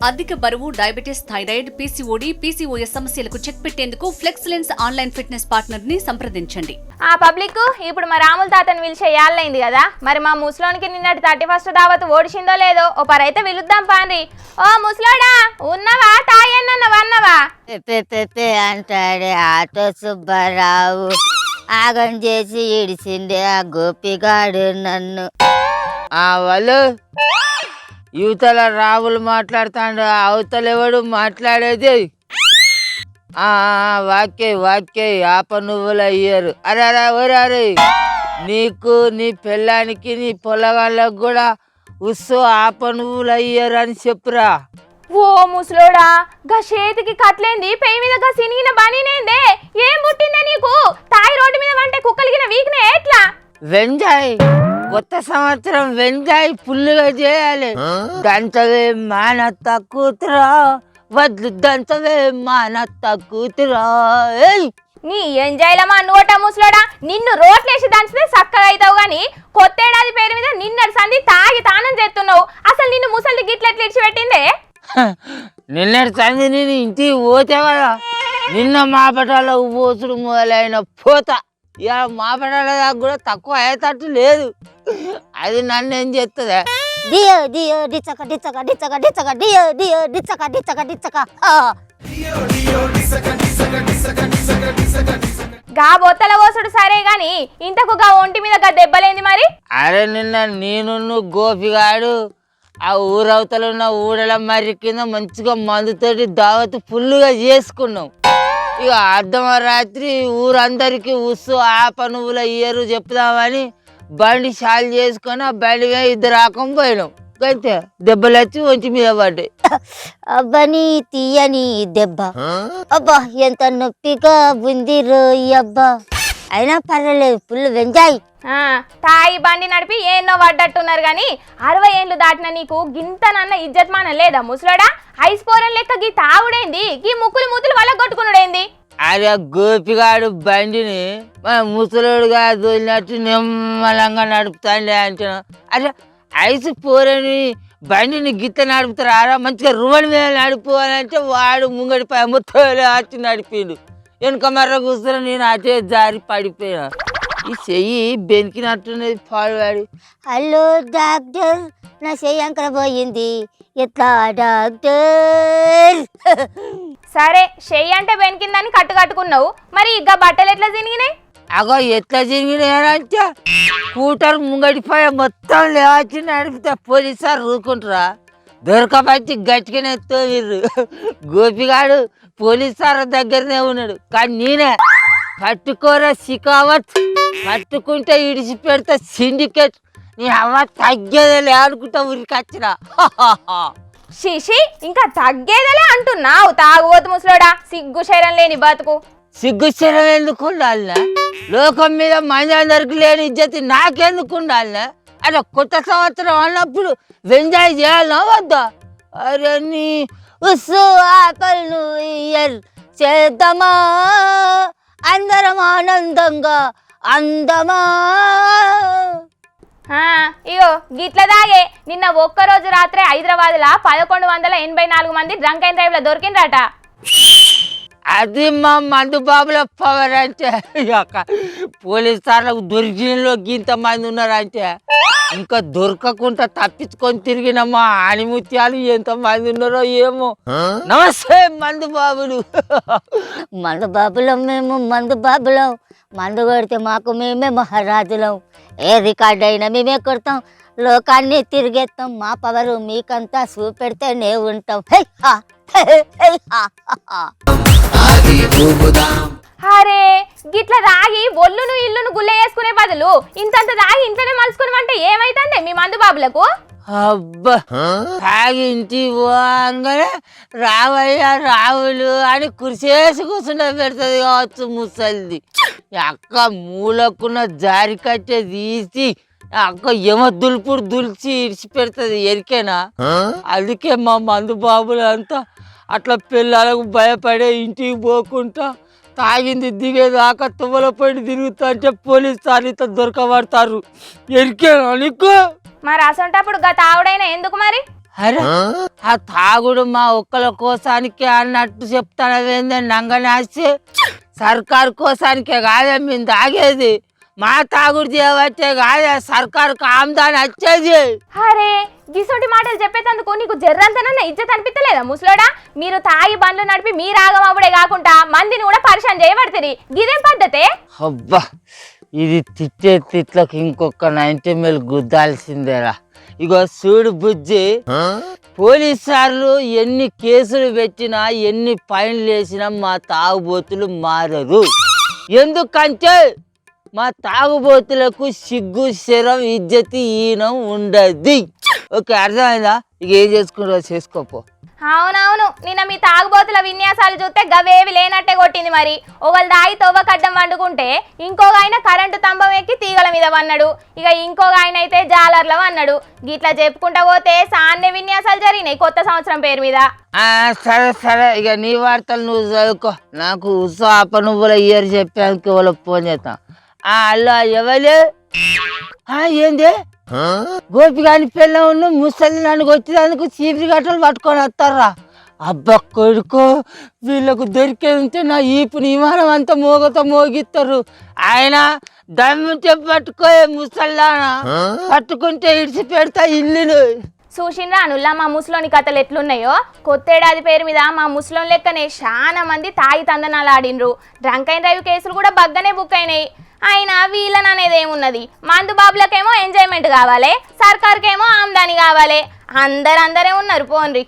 అధిక బరువు, diabetes, thyroid, PCOD, PCOS సమస్యలకు చెక్ పెట్టేందుకు ఫ్లెక్సలెన్స్ ఆన్లైన్ ఫిట్నెస్ పార్ట్నర్ ని సంప్రదించండి. ఆ పబ్లిక్ ఇప్పుడు మా రాముల తాతని పిలిచే యాళ్ళైంది కదా, మరి మా ముసలోనికి నిన్నటి 31st దావత్ ఓడిసిందో లేదో ఓ పరైతే పిలుద్దాం పాండి. ఓ ముసలోడా ఉన్నవా, తాయన్నవా? అంటాడే ఆటో సుబ్బారావు. ఆగం చేసి ఇడిసిండే ఆ గోపిగాడు నన్ను. వాళ్ళు యువతల రావులు మాట్లాడుతాడు, అవతలెవడు మాట్లాడేది? వాక్య ఆప నువ్వులు అయ్యారు. అరే నీకు, నీ పెళ్ళానికి, నీ పొలగాళ్ళకు కూడా ఉస్సు ఆప నువ్వులు అయ్యారు అని చెప్పురా. ఓ ముసలోడా, గా చేతికి కట్లేంది, పెయి మీద గా సినిగిన బనీనేందే, ఏం పుట్టిందే నీకు? తాయి రోడ్డు మీద వంటే కుక్కలిగిన వీక్నే ఎట్లా? వెంజాయ్, కొత్త సంవత్సరం వెంజాయ్ ఫుల్గా చేయాలి. దంచవే మానత్త కూతురా, వద్దు దంచవే మానత్త కూతురా. నీ ఎంజాయ్లమా నోట ముసలోడా, నిన్ను రోట్లేసి దంచితే చక్కగా అవుతావు గాని కొత్తేడాది పేరు మీద నిన్నటి సంధి తాగి తానం చేస్తున్నావు. అసలు నిన్ను ముసలి గిట్లెట్లు ఇడిచిపెట్టిందే? నిన్నటి సంధి నేను ఇంటికి పోతే కదా, నిన్న మాపటాల పోసుడు మొదలైన పోతా. ఇక మాపటాల దాకా కూడా తక్కువ అయ్యేటట్టు లేదు. అది నన్ను ఏం చేస్తుందా? డియో డియో డిచక డిచక డిచక డిచక డియో డియో డిచక డిచక డిచక. గా బొత్తల పోసుడు సరే గాని ఇంతకు గా ఒంటి మీద గా దెబ్బలేంది మరి? అరే నిన్న నేను గోపిగాడు ఆ ఊరవతల ఉన్న ఊడల మర్రి కింద మంచిగా మందుతోటి దావత్ ఫుల్గా చేసుకున్నాం. ఇక అర్ధరాత్రి ఊరందరికీ ఉస్సు ఆప నువ్వుల ఇయ్యరు చెప్దామని బండి షాల్ చేసుకొని ఆ బండి మీద ఇద్దరు రాకం పోయినాం. అయితే దెబ్బలు వచ్చి ఒంటి మీద పడ్డాయి. అబ్బని తీయని దెబ్బ. అబ్బా ఎంత నొప్పిగా ఉంది రోయ్ అబ్బా. అయినా పర్వాలేదు, ఫుల్ ఎంజాయ్. తాయి బండి నడిపి ఏన్నో పడ్డట్టున్నారు గాని 60 ఏళ్ళు దాటిన నీకు గింతనన్న ఇజ్జత్మానం లేదా ముసలోడా? ఐస్ పోరం లెక్క గీ తావుడేంది, గీ ముక్కులు మూతులు వల్ల కొట్టుకున్నాడేంది? అరే గోపిగాడు బండిని మన ముసలోడుగా దొలినట్టు నిమ్మలంగా నడుపుతాండే అంటున్నా. అరే ఐస్ పోరని బండిని గిత్త నడుపుతారా? మంచిగా రోడ్డు మీద నడుపుకోవాలంటే వాడు ముంగడి పై మొత్తం వచ్చి నడిపిండు. వెనుక మర్ర కూర్చొని నేను అటే జారి పడిపోయినా. ఈ చెయ్యి బెనికినట్టున్నది పాడువాడి. హలో డాక్టర్, నా చెయ్యి అంకర పోయింది, ఎట్లా డాక్టర్? సరే చెయ్యి అంటే బెనికిందని కట్టుకున్నావు, మరి ఇక బట్టలు ఎట్లా తిరిగినాయి? అగో ఎట్లా జరిగినాయంటే స్కూటర్ ముంగడిపోయ మొత్తం లేచి నడిపితే పోలీసారు రూకుంటారా? దొరకబట్టి గట్టిగానే ఎత్తురు. గోపిగాడు పోలీసారు దగ్గరనే ఉన్నాడు, కానీ నేనే పట్టుకోరా షికావత్, పట్టుకుంటే ఇడిచి పెడితే సిండికేట్, నీ అవ్వ తగ్గేదేలే అనుకుంటా ఉరికొచ్చిన. శిషి ఇంకా తగ్గేదలే అంటున్నావు తాగుబోతు ముసలోడా, సిగ్గు శరం లేని బతుకు. సిగ్గు శరం ఎందుకు ఉండాలినా? లోకం మీద మంది అందరికి లేని ఇజ్జతి నాకెందుకు ఉండాలినా? అదే కొత్త సంవత్సరం అన్నప్పుడు ఎంజాయ్ చేయాలన్నా వద్దా? అరే నీ ఉస్సు ఆపల్ న్యూ ఇయర్ చేద్దామా అందరం ఆనందంగా అందమా. ఇగో గిట్ల దాగే నిన్న ఒక్కరోజు రాత్రే హైదరాబాద్లో 1184 మంది డ్రంక్ అండ్ డ్రైవ్ లో దొరికిండ్రట. అది మా మందు బాబుల పవర్ అంటే. పోలీస్ సార్లకు దొరికినలో ఇంతమంది ఉన్నారంటే ఇంకా దొరకకుండా తప్పించుకొని తిరిగిన మా ఆణిముత్యాలు ఎంతమంది ఉన్నారో ఏమో. నమస్తే మందు బాబులు. మందు బాబులం మేము, మందు బాబులం. మందు కొడితే మాకు మేమే మహారాజులం. ఏ రికార్డ్ అయినా మేమే కొడతాం, లోకాన్ని తిరిగేస్తాం. మా పవరు మీకంతా చూపెడితేనే ఉంటాం. అరే గిట్ల దాగి ఒళ్ళును ఇల్లును గుల్ల వేసుకునే బదులు ఇంతంత దాగి ఇంట్లోనే మలుసుకున్నామంటే ఏమైతుందే మీ మందు బాబులకు? అబ్బా తాగి ఇంటి పోగానే రావయ్య రావులు అని కుర్చేసి కూర్చుండ పెడుతుంది కావచ్చు ముసలిది. అక్క మూలకున్న జారి కట్టే తీసి అక్క ఏమో దులుపుడు దులిచి ఇడిచి పెడుతుంది ఎరికేనా? అందుకే మా మందు బాబులు అంతా అట్లా పిల్లలకు భయపడే ఇంటికి పోకుండా తాగింది దిగేదాకా తువ్వల పడి తిరుగుతా అంటే పోలీసు సార్లతో దొరకబడతారు. ఎరికేనా నీకు? మరి అసంటప్పుడు గత ఆవిడైనా ఎందుకు మరి? అరే ఆ తాగుడు మా ఒక్కల కోసానికే అన్నట్టు చెప్తానవేందే నంగనాసి. సర్కారు కోసానికే కాదే మేము తాగేది, మా తాగుడు చేయబట్టే కాదే సర్కారుకు ఆమ్దాని వచ్చేది. అరే గిసోటి మాటలు చెప్పేటందుకు నీకు జర్రంతనన్నా ఇజ్జత్ అనిపించలేదా ముసలోడా? మీరు తాగి బండ్లు నడిపి మీ రాగమవుడే కాకుండా మందిని కూడా పరిచయం చేయబడుతుంది, గిదేం పద్ధతే? అబ్బా ఇది తిట్టే తిట్లకు ఇంకొక 90 ml గుద్దాల్సిందేరా. ఇగో చూడు బుజ్జి, పోలీసార్లు ఎన్ని కేసులు పెట్టినా ఎన్ని ఫైన్లు వేసినా మా తాగుబోతులు మారరు. ఎందుకంటే మా తాగుబోతులకు సిగ్గు శరం ఇజ్జతి ఈనం ఉండదు. ఓకే అర్థమైందా? ఇక ఏం చేసుకుంటారో చేసుకోపో. అవునవును, నిన్న మీ తాగుబోతుల విన్యాసాలు చూస్తే గవేవి లేనట్టే కొట్టింది. మరి ఒకళ్ళు దాగి తవ్వ కడ్డం వండుకుంటే ఇంకొక ఆయన కరెంటు స్తంభం ఎక్కి తీగల మీద వన్నాడు, ఇక ఇంకొక ఆయన అయితే జాలర్ల వన్నాడు. గిట్లా చెప్పుకుంటా పోతే సాన్నే విన్యాసాలు జరిగినాయి కొత్త సంవత్సరం పేరు మీద. సరే సరే, ఇక నీ వార్తలు నువ్వు చదువుకో. నాకు ఉత్సాహ నువ్వుల ఇయర్ చెప్పానికి వాళ్ళకి ఫోన్ చేస్తాం. అలా ఎవలే ఏంది గోపిగాని పిల్ల ఉన్న ముసలి నన్ను వచ్చేందుకు చీపిరి గట్టలు పట్టుకొని వస్తారా? అబ్బా కొడుకో, వీళ్ళకు దొరికే ఉంటే నా ఈపుని విమానం అంతా మోగతో మోగిస్తారు. ఆయన దమ్ముంటే పట్టుకో ముసల్లానా, పట్టుకుంటే ఇడిచి పెడతా ఇల్లును. చూసిండ్రా అనుల్లా మా ముసలోని కథలు ఎట్లున్నాయో. కొత్తేడాది పేరు మీద మా ముసలోని లెక్కనే చాలా మంది తాగి తందనాలు ఆడినరు. డ్రంక్ అండ్ డ్రైవ్ కేసులు కూడా బగ్గనే బుక్ అయినాయి. అయినా వీళ్ళని అనేది ఏమున్నది, మందు బాబులకేమో ఎంజాయ్మెంట్ కావాలి, సర్కార్కేమో ఆమ్దాని కావాలి. అందరే ఉన్నారు పోన్రి.